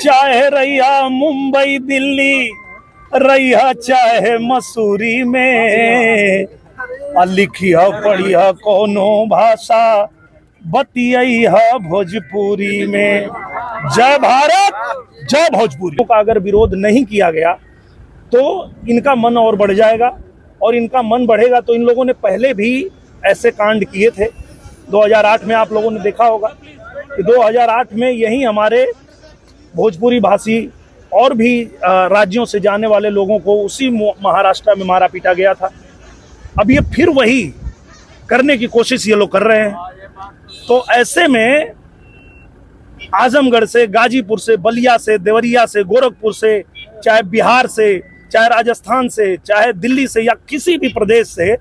चाहे रहिया मुंबई दिल्ली, रहिया चाहे मसूरी में, लिखिया पढ़िया कोनो भाषा, बतिया भोजपुरी में। जय भारत, जय भोजपुरी। का अगर विरोध नहीं किया गया तो इनका मन और बढ़ जाएगा, और इनका मन बढ़ेगा तो इन लोगों ने पहले भी ऐसे कांड किए थे। 2008 में आप लोगों ने देखा होगा कि 2008 में यही हमारे भोजपुरी भाषी और भी राज्यों से जाने वाले लोगों को उसी महाराष्ट्र में मारा पीटा गया था। अब ये फिर वही करने की कोशिश ये लोग कर रहे हैं। तो ऐसे में आजमगढ़ से, गाजीपुर से, बलिया से, देवरिया से, गोरखपुर से, चाहे बिहार से, चाहे राजस्थान से, चाहे दिल्ली से, या किसी भी प्रदेश से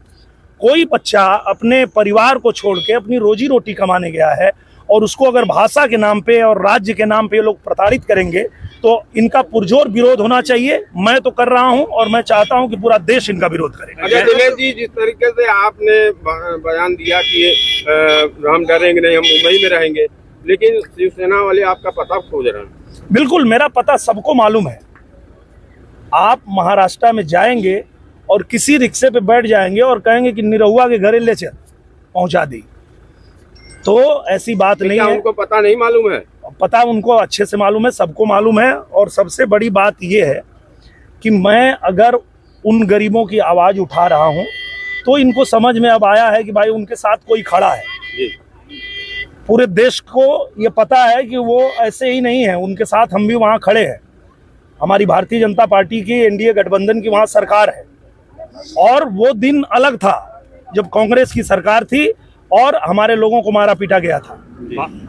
कोई बच्चा अपने परिवार को छोड़ के अपनी रोजी रोटी कमाने गया है, और उसको अगर भाषा के नाम पे और राज्य के नाम पे लोग प्रताड़ित करेंगे तो इनका पुरजोर विरोध होना चाहिए। मैं तो कर रहा हूं और मैं चाहता हूं कि पूरा देश इनका विरोध करेगा। अच्छा दिनेश जी, जिस तरीके से आपने बयान दिया कि हम डरेंगे नहीं, हम मुंबई में रहेंगे, लेकिन शिवसेना वाले आपका पता खोज रहे हैं। बिल्कुल, मेरा पता सबको मालूम है। आप महाराष्ट्र में जाएंगे और किसी रिक्शे पे बैठ जाएंगे और कहेंगे कि निरहुआ के घरे ले चल, पहुंचा दी, तो ऐसी बात नहीं है। उनको पता नहीं मालूम है? पता उनको अच्छे से मालूम है, सबको मालूम है। और सबसे बड़ी बात यह है कि मैं अगर उन गरीबों की आवाज उठा रहा हूं तो इनको समझ में अब आया है कि भाई उनके साथ कोई खड़ा है। पूरे देश को ये पता है कि वो ऐसे ही नहीं है, उनके साथ हम भी वहां खड़े हैं। हमारी भारतीय जनता पार्टी की एनडीए गठबंधन की वहां सरकार है, और वो दिन अलग था जब कांग्रेस की सरकार थी और हमारे लोगों को मारा पीटा गया था।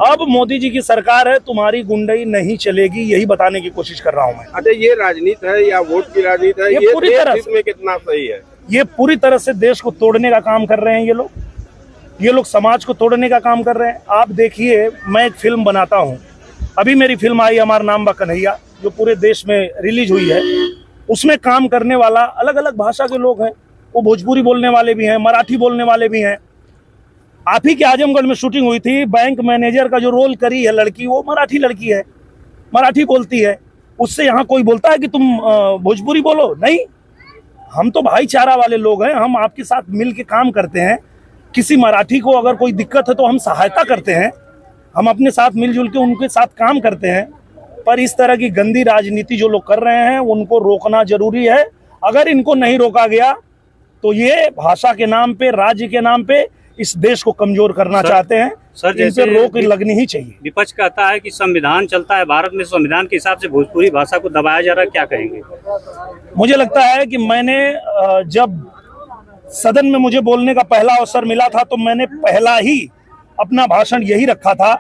अब मोदी जी की सरकार है, तुम्हारी गुंडई नहीं चलेगी, यही बताने की कोशिश कर रहा हूं मैं। अच्छा, ये राजनीति है या वोट की राजनीति है? ये पूरी तरह से कितना सही है? ये पूरी तरह से देश को तोड़ने का काम कर रहे हैं ये लोग समाज को तोड़ने का काम कर रहे हैं। आप देखिए, मैं एक फिल्म बनाता हूँ, अभी मेरी फिल्म आई हमारा नाम बा कन्हैया, जो पूरे देश में रिलीज हुई है। उसमें काम करने वाला अलग अलग भाषा के लोग हैं, वो भोजपुरी बोलने वाले भी हैं, मराठी बोलने वाले भी हैं। आप ही के आजमगढ़ में शूटिंग हुई थी, बैंक मैनेजर का जो रोल करी है लड़की, वो मराठी लड़की है, मराठी बोलती है। उससे यहाँ कोई बोलता है कि तुम भोजपुरी बोलो? नहीं, हम तो भाईचारा वाले लोग हैं, हम आपके साथ मिल के काम करते हैं। किसी मराठी को अगर कोई दिक्कत है तो हम सहायता करते हैं, हम अपने साथ मिलजुल के उनके साथ काम करते हैं। पर इस तरह की गंदी राजनीति जो लोग कर रहे हैं उनको रोकना जरूरी है। अगर इनको नहीं रोका गया तो ये भाषा के नाम पे, राज्य के नाम पे इस देश को कमजोर करना चाहते हैं। सर, इन पे रोक लगनी ही चाहिए। विपक्ष कहता है कि संविधान चलता है भारत में, संविधान के हिसाब से भोजपुरी भाषा को दबाया जा रहा है, क्या कहेंगे? मुझे लगता है कि मैंने जब सदन में मुझे बोलने का पहला अवसर मिला था तो मैंने पहला ही अपना भाषण यही रखा था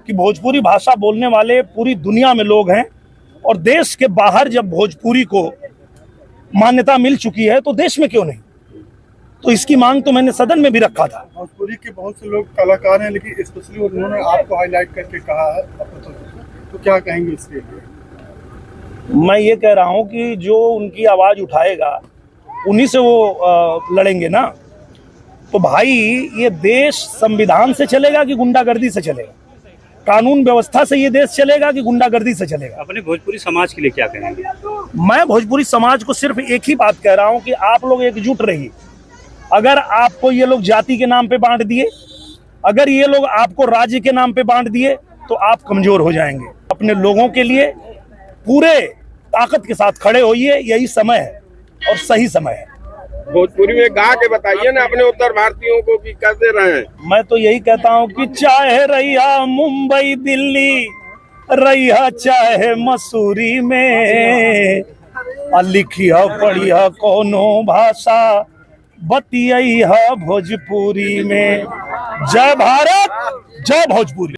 कि भोजपुरी भाषा बोलने वाले पूरी दुनिया में लोग हैं, और देश के बाहर जब भोजपुरी को मान्यता मिल चुकी है तो देश में क्यों नहीं। तो इसकी मांग तो मैंने सदन में भी रखा था। भोजपुरी के बहुत से लोग कलाकार हैं, लेकिन स्पेशली उन्होंने आपको हाईलाइट करके कहा है, तो क्या कहेंगे इसके लिए? मैं ये कह रहा हूँ कि जो उनकी आवाज उठाएगा उन्हीं से वो लड़ेंगे ना। तो भाई, ये देश संविधान से चलेगा कि गुंडागर्दी से चलेगा? कानून व्यवस्था से ये देश चलेगा कि गुंडागर्दी से चलेगा? अपने भोजपुरी समाज के लिए क्या कहेंगे? मैं भोजपुरी समाज को सिर्फ एक ही बात कह रहा हूं कि आप लोग एकजुट रहिए। अगर आपको ये लोग जाति के नाम पे बांट दिए, अगर ये लोग आपको राज्य के नाम पे बांट दिए, तो आप कमजोर हो जाएंगे। अपने लोगों के लिए पूरे ताकत के साथ खड़े होइए, यही समय है और सही समय है। भोजपुरी में गा के बताइए ना अपने उत्तर भारतीयों को कि कैसे रहे। मैं तो यही कहता हूँ कि चाहे रहिया मुंबई दिल्ली, रहिया चाहे मसूरी में, लिखिया पढ़िया कोनो भाषा, बतिया भोजपुरी में। जय भारत, जय भोजपुरी।